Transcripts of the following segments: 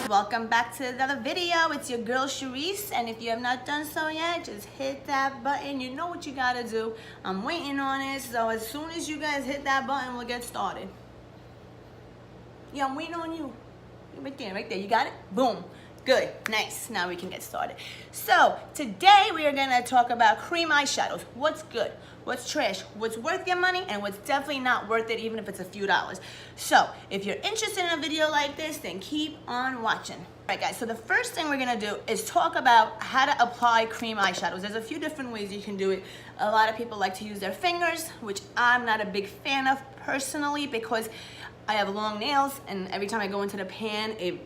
Welcome back to another video. It's your girl Sharice, and if you have not done so yet, just hit that button. You know what you gotta do. I'm waiting on it, so as soon as you guys hit that button, we'll get started. Yeah, I'm waiting on you. Right there, you got it? Boom. Good, nice. Now we can get started. So today we are gonna talk about cream eyeshadows. What's good, what's trash, what's worth your money, and what's definitely not worth it, even if it's a few dollars. So if you're interested in a video like this, then keep on watching. All right, guys, so the first thing we're gonna do is talk about how to apply cream eyeshadows. There's a few different ways you can do it. A lot of people like to use their fingers, which I'm not a big fan of personally, because I have long nails, and every time I go into the pan, it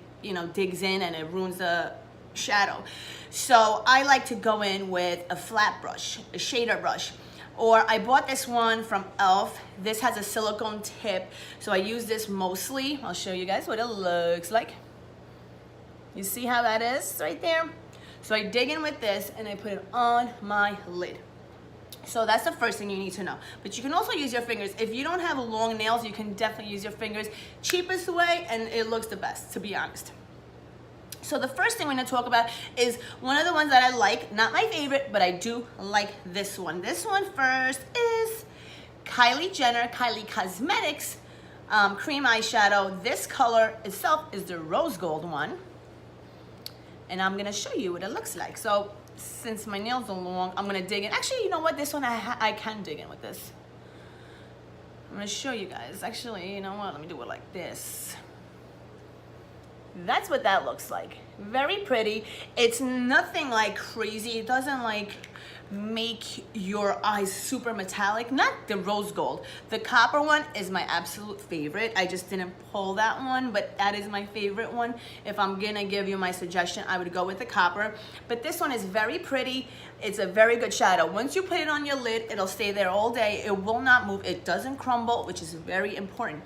digs in and it ruins the shadow. So I like to go in with a flat brush, a shader brush. Or I bought this one from e.l.f. This has a silicone tip, so I use this mostly. I'll show you guys what it looks like. You see how that is right there? So I dig in with this and I put it on my lid. So that's the first thing you need to know. But you can also use your fingers. If you don't have long nails, you can definitely use your fingers. Cheapest way, and it looks the best, to be honest. So the first thing we're gonna talk about is one of the ones that I like, not my favorite, but I do like this one. This one first is Kylie Cosmetics cream eyeshadow. This color itself is the rose gold one. And I'm gonna show you what it looks like. So since my nails are long, I'm gonna dig in. Actually, you know what? This one I can dig in with this. I'm gonna show you guys. Actually, you know what? Let me do it like this. That's what that looks like. Very pretty. It's nothing like crazy. It doesn't like make your eyes super metallic. Not the rose gold. The copper one is my absolute favorite. I just didn't pull that one, but that is my favorite one. If I'm gonna give you my suggestion, I would go with the copper. But this one is very pretty. It's a very good shadow. Once you put it on your lid, it'll stay there all day. It will not move. It doesn't crumble, which is very important.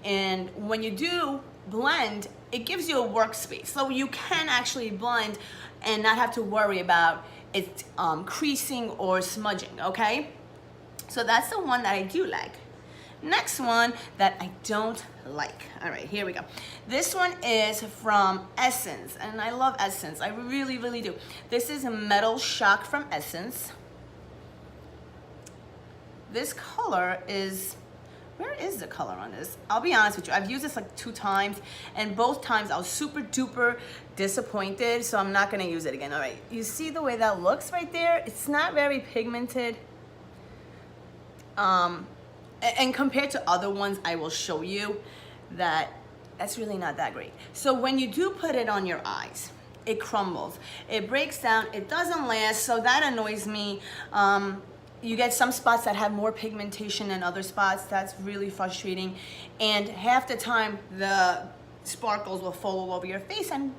And when you do blend, it gives you a workspace. So you can actually blend and not have to worry about it creasing or smudging, okay? So that's the one that I do like. Next one that I don't like. All right, here we go. This one is from Essence, and I love Essence. I really, really do. This is a Metal Shock from Essence. This color is, where is the color on this? I'll be honest with you, I've used this like 2 times, and both times I was super duper disappointed, so I'm not gonna use it again. All right, you see the way that looks right there? It's not very pigmented. And compared to other ones I will show you, that's really not that great. So when you do put it on your eyes, it crumbles, it breaks down, it doesn't last, so that annoys me. You get some spots that have more pigmentation than other spots. That's really frustrating. And half the time, the sparkles will fall all over your face, and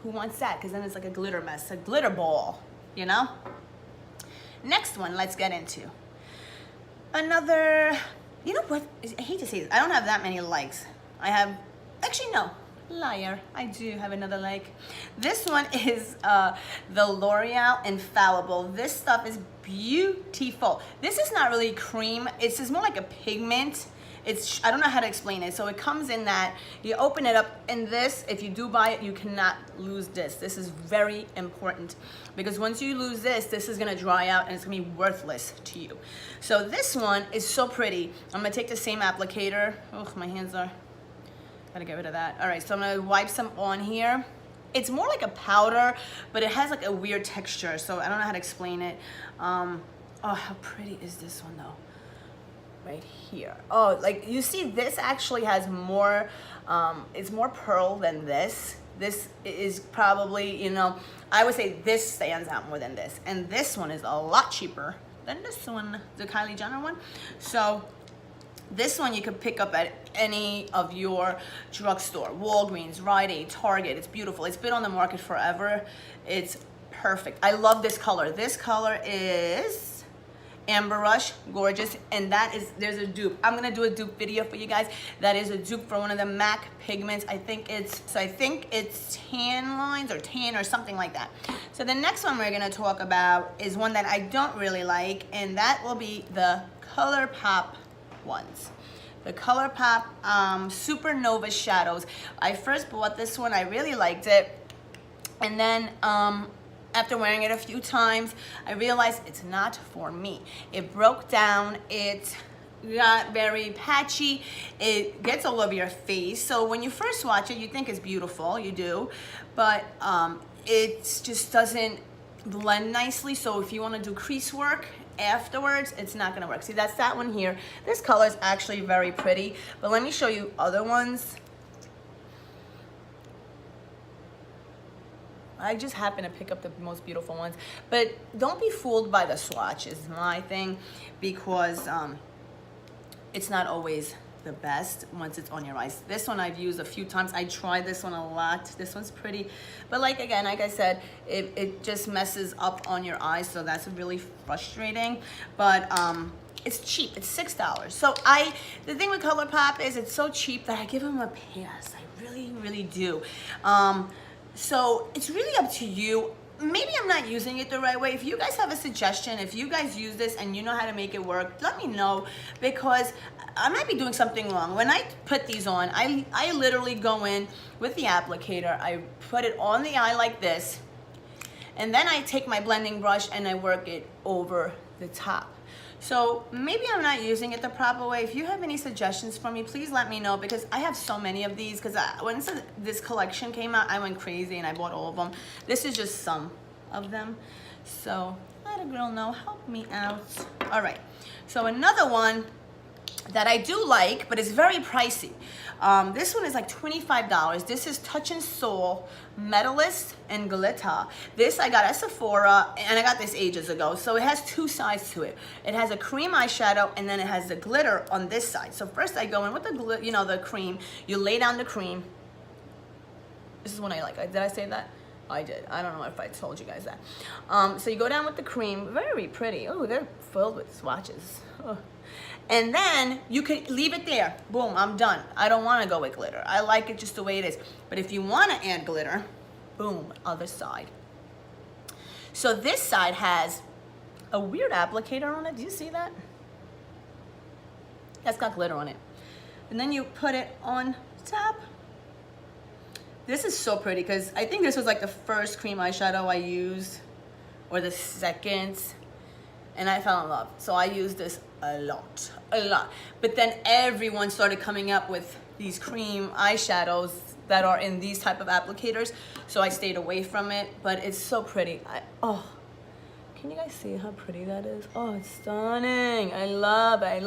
who wants that? Because then it's like a glitter mess, a glitter ball, you know? Next one, let's get into. Another, you know what? I hate to say this. I don't have that many likes. I have, actually no. Liar, I do have another like. This one is the L'Oreal Infallible. This stuff is beautiful. This is not really cream. It's just more like a pigment. It's, I don't know how to explain it. So it comes in that, you open it up, and this, if you do buy it, you cannot lose this. This is very important, because once you lose this, this is gonna dry out and it's gonna be worthless to you. So this one is so pretty. I'm gonna take the same applicator. Oh, my hands are, gotta get rid of that. All right, so I'm gonna wipe some on here. It's more like a powder, but it has like a weird texture, so I don't know how to explain it. Oh, how pretty is this one though? Right here. Oh, like you see, this actually has more, it's more pearl than this. This is probably, you know, I would say this stands out more than this. And this one is a lot cheaper than this one, the Kylie Jenner one. So this one you could pick up at any of your drugstore, Walgreens, Rite Aid, Target. It's beautiful. It's been on the market forever. It's perfect. I love this color. This color is Amber Rush, gorgeous, and that is, there's a dupe. I'm gonna do a dupe video for you guys. That is a dupe for one of the MAC pigments. I think it's tan lines or tan or something like that. So the next one we're gonna talk about is one that I don't really like, and that will be the Colourpop ones. the Colourpop Supernova Shadows. I first bought this one, I really liked it. And then after wearing it a few times, I realized it's not for me. It broke down, it got very patchy, it gets all over your face. So when you first watch it, you think it's beautiful, you do, but it just doesn't blend nicely. So if you want to do crease work afterwards, it's not going to work. See, that's that one here. This color is actually very pretty, but let me show you other ones. I just happen to pick up the most beautiful ones, but don't be fooled by the swatch is my thing, because it's not always the best once it's on your eyes. This one I've used a few times. I tried this one a lot. This one's pretty, but like I said, it just messes up on your eyes, so that's really frustrating. But it's cheap. It's $6. So the thing with Colourpop is it's so cheap that I give them a pass. I really do. So it's really up to you. Maybe I'm not using it the right way. If you guys have a suggestion, if you guys use this and you know how to make it work, let me know, because I might be doing something wrong. When I put these on, I literally go in with the applicator, I put it on the eye like this, and then I take my blending brush and I work it over the top. So maybe I'm not using it the proper way. If you have any suggestions for me, please let me know, because I have so many of these, because when this collection came out, I went crazy and I bought all of them. This is just some of them. So let a girl know, help me out. All right, so another one that I do like, but it's very pricey. This one is like $25. This is Touch and Soul Metalist and Glitter. This I got at Sephora, and I got this ages ago. So it has two sides to it. It has a cream eyeshadow, and then it has the glitter on this side. So first I go in with the the cream. You lay down the cream. This is one I like. Did I say that? I did. I don't know if I told you guys that. So you go down with the cream. Very pretty. Oh, they're filled with swatches. Oh. And then you could leave it there. Boom, I'm done. I don't want to go with glitter. I like it just the way it is. But if you want to add glitter, boom, other side. So this side has a weird applicator on it. Do you see that? That's got glitter on it. And then you put it on top. This is so pretty, because I think this was like the first cream eyeshadow I used, or the second, and I fell in love. So I used this a lot. But then everyone started coming up with these cream eyeshadows that are in these type of applicators, so I stayed away from it. But it's so pretty. Oh, can you guys see how pretty that is? Oh, it's stunning. I love it.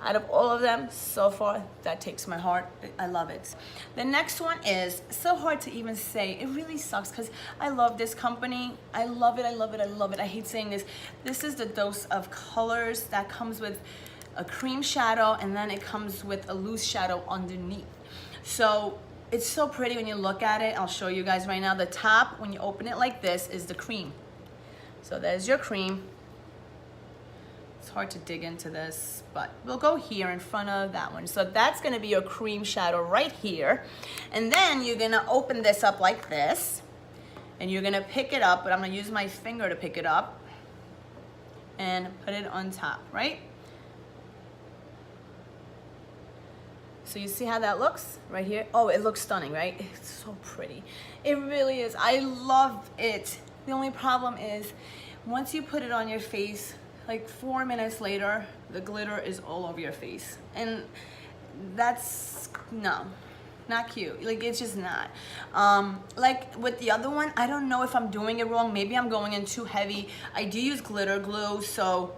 Out of all of them so far, that takes my heart. I love it. The next one is so hard to even say. It really sucks, because I love this company. I love it. I hate saying this. This is the Dose of Colors that comes with a cream shadow, and then it comes with a loose shadow underneath. So it's so pretty when you look at it. I'll show you guys right now. The top, when you open it like this, is the cream. So there's your cream. It's hard to dig into this, but we'll go here in front of that one. So that's gonna be your cream shadow right here. And then you're gonna open this up like this, and you're gonna pick it up, but I'm gonna use my finger to pick it up and put it on top, right? So you see how that looks right here? Oh, it looks stunning, right? It's so pretty. It really is. I love it. The only problem is, once you put it on your face, like 4 minutes later, the glitter is all over your face. And that's, no, not cute. Like, it's just not. Like with the other one, I don't know if I'm doing it wrong. Maybe I'm going in too heavy. I do use glitter glue, so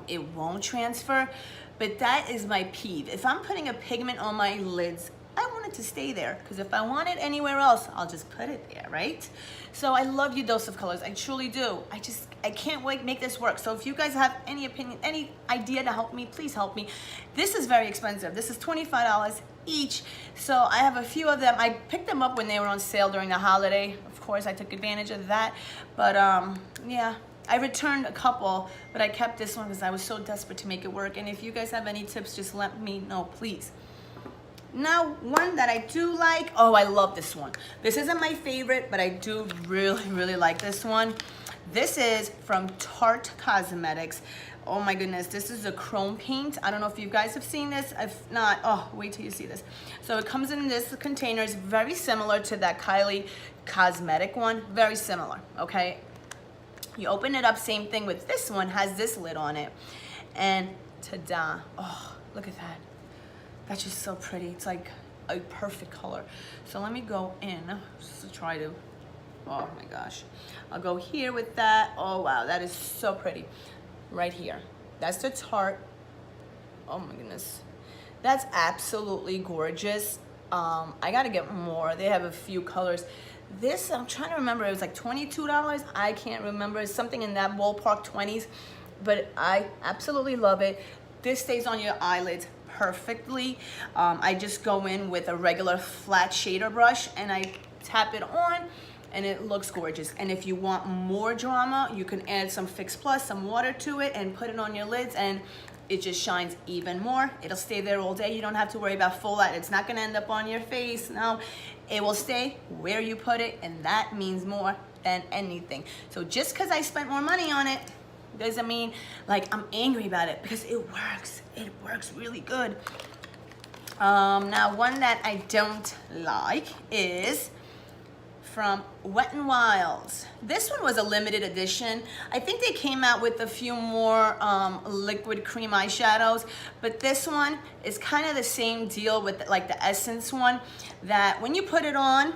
it won't transfer. But that is my peeve. If I'm putting a pigment on my lids, I want it to stay there, because if I want it anywhere else, I'll just put it there, right? So I love you, Dose of Colors. I truly do. I can't wait to make this work. So if you guys have any opinion, any idea to help me, please help me. This is very expensive. This is $25 each. So I have a few of them. I picked them up when they were on sale during the holiday. Of course, I took advantage of that. But yeah. I returned a couple, but I kept this one because I was so desperate to make it work. And if you guys have any tips, just let me know, please. Now, one that I do like, oh, I love this one. This isn't my favorite, but I do really like this one. This is from Tarte Cosmetics. Oh my goodness, this is a chrome paint. I don't know if you guys have seen this. If not, oh, wait till you see this. So it comes in this container. It's very similar to that Kylie Cosmetic one. Very similar, okay? You open it up, same thing with this one, has this lid on it. And ta-da, oh, look at that. That's just so pretty. It's like a perfect color. So let me go in just to try to, oh my gosh. I'll go here with that. Oh wow, that is so pretty. Right here. That's the Tarte. Oh my goodness. That's absolutely gorgeous. I gotta get more. They have a few colors. This, I'm trying to remember, it was like $22. I can't remember. It's something in that ballpark, 20s. But I absolutely love it. This stays on your eyelids perfectly. I just go in with a regular flat shader brush and I tap it on and it looks gorgeous. And if you want more drama, you can add some Fix Plus, some water to it and put it on your lids and it just shines even more. It'll stay there all day. You don't have to worry about fallout. It's not gonna end up on your face. No, it will stay where you put it and that means more than anything. So just because I spent more money on it, doesn't mean like I'm angry about it because it works. It works really good. Now one that I don't like is from Wet n Wild's. This one was a limited edition. I think they came out with a few more liquid cream eyeshadows, but this one is kind of the same deal with like the Essence one, that when you put it on,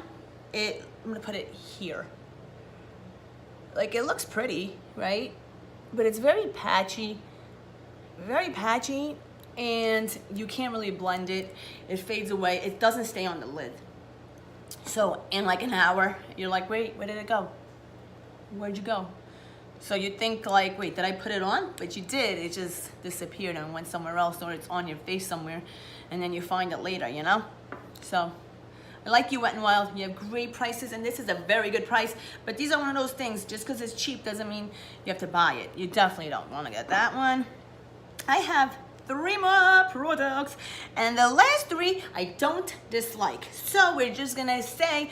I'm gonna put it here. Like it looks pretty, right? But it's very patchy, and you can't really blend it. It fades away. It doesn't stay on the lid. So in like an hour, you're like, wait, where did it go? Where'd you go? So you think like, wait, did I put it on? But you did, it just disappeared and went somewhere else, or it's on your face somewhere, and then you find it later, you know? So I like you, Wet n Wild. You have great prices, and this is a very good price, but these are one of those things, just because it's cheap doesn't mean you have to buy it. You definitely don't want to get that one. I have 3 more products, and the last 3 I don't dislike. So we're just gonna say,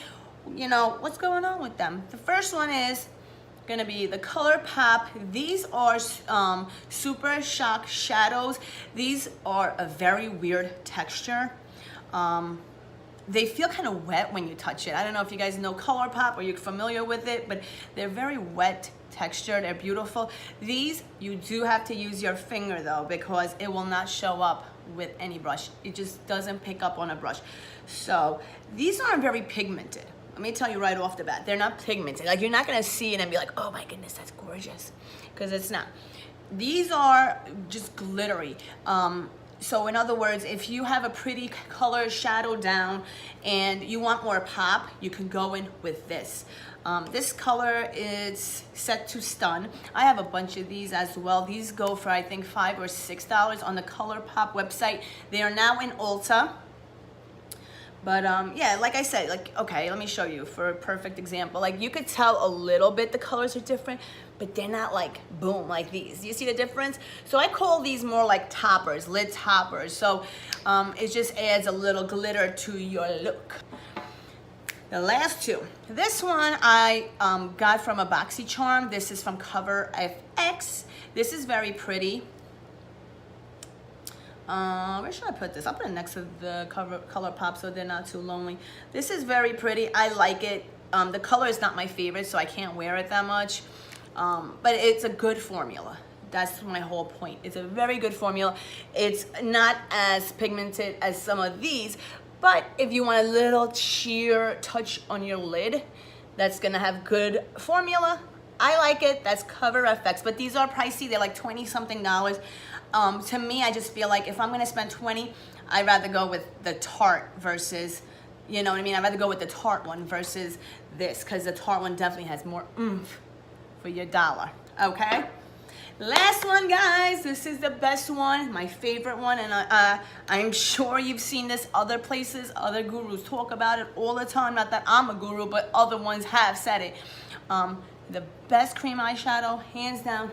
you know, what's going on with them. The first one is gonna be the Colourpop. These are Super Shock Shadows. These are a very weird texture. They feel kind of wet when you touch it. I don't know if you guys know Colourpop or you're familiar with it, but they're very wet texture. They're beautiful. These, you do have to use your finger though, because it will not show up with any brush. It just doesn't pick up on a brush. So these aren't very pigmented. Let me tell you right off the bat, they're not pigmented. Like you're not gonna see it and be like, oh my goodness, that's gorgeous, because it's not. These are just glittery. So in other words, if you have a pretty color shadow down and you want more pop, you can go in with this. This color is set to stun. I have a bunch of these as well. These go for I think $5 or $6 on the Colourpop website. They are now in Ulta. But yeah, like I said, like, okay, let me show you for a perfect example. Like you could tell a little bit the colors are different, but they're not like boom like these. You see the difference? So I call these more like toppers, lid toppers. So it just adds a little glitter to your look. The last 2. This one I got from a BoxyCharm. This is from Cover FX. This is very pretty. Where should I put this? I'll put it next to the Colourpop so they're not too lonely. This is very pretty. I like it. The color is not my favorite, so I can't wear it that much. But it's a good formula. That's my whole point. It's a very good formula. It's not as pigmented as some of these, but if you want a little sheer touch on your lid, that's gonna have good formula. I like it. That's Cover FX, but these are pricey. They're like 20 something dollars. To me, I just feel like if I'm gonna spend 20, I'd rather go with the Tarte versus, you know what I mean? I'd rather go with the Tarte one versus this, because the Tarte one definitely has more oomph for your dollar, okay? Last one, guys. This is the best one, my favorite one, and I'm sure you've seen this other places. Other gurus talk about it all the time. Not that I'm a guru, but other ones have said it. The best cream eyeshadow, hands down,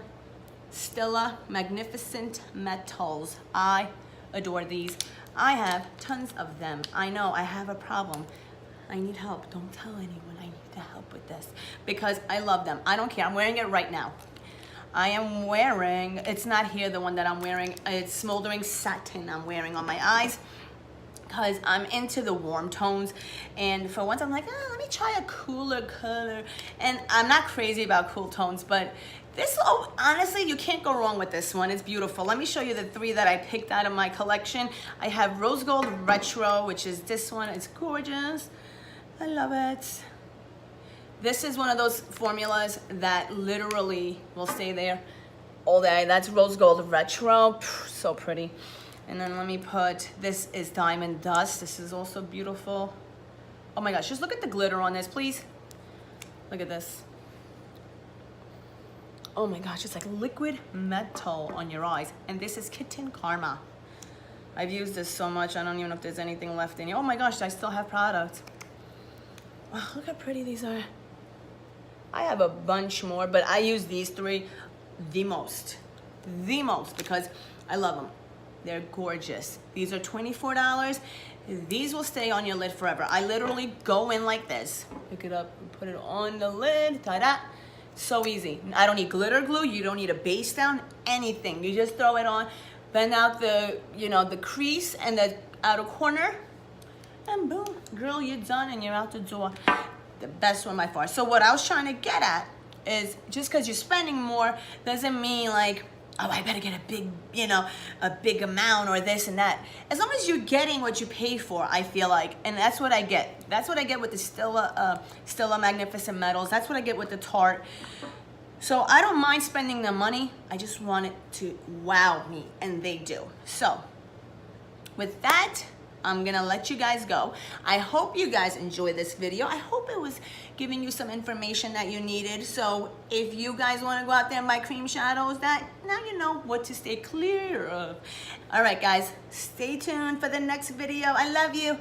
Stila Magnificent Metals. I adore these. I have tons of them. I know I have a problem. I need help. Don't tell anyone I need to help with this because I love them. I don't care. I'm wearing it right now. I am wearing, it's not here, the one that I'm wearing. It's Smoldering Satin I'm wearing on my eyes because I'm into the warm tones. And for once I'm like, oh, let me try a cooler color. And I'm not crazy about cool tones, but this, oh, honestly, you can't go wrong with this one. It's beautiful. Let me show you the 3 that I picked out of my collection. I have Rose Gold Retro, which is this one. It's gorgeous. I love it. This is one of those formulas that literally will stay there all day. That's Rose Gold Retro. So pretty. And then let me put, this is Diamond Dust. This is also beautiful. Oh my gosh, just look at the glitter on this, please. Look at this. Oh my gosh, it's like liquid metal on your eyes. And this is Kitten Karma. I've used this so much, I don't even know if there's anything left in here. Oh my gosh, I still have product. Wow, look how pretty these are. I have a bunch more, but I use these 3 the most because I love them. They're gorgeous. These are $24. These will stay on your lid forever. I literally go in like this, pick it up and put it on the lid, ta-da. So easy. I don't need glitter glue. You don't need a base down, anything. You just throw it on, bend out the, you know, the crease and the outer corner, and boom, girl, you're done and you're out the door. The best one by far. So what I was trying to get at is just because you're spending more doesn't mean like, oh, I better get a big, you know, a big amount or this and that. As long as you're getting what you pay for, I feel like, and that's what I get. That's what I get with the Stila Magnificent Metals. That's what I get with the Tarte. So I don't mind spending the money. I just want it to wow me, and they do. So with that, I'm gonna let you guys go. I hope you guys enjoyed this video. I hope it was giving you some information that you needed. So if you guys wanna go out there and buy cream shadows, that now you know what to stay clear of. All right, guys, stay tuned for the next video. I love you.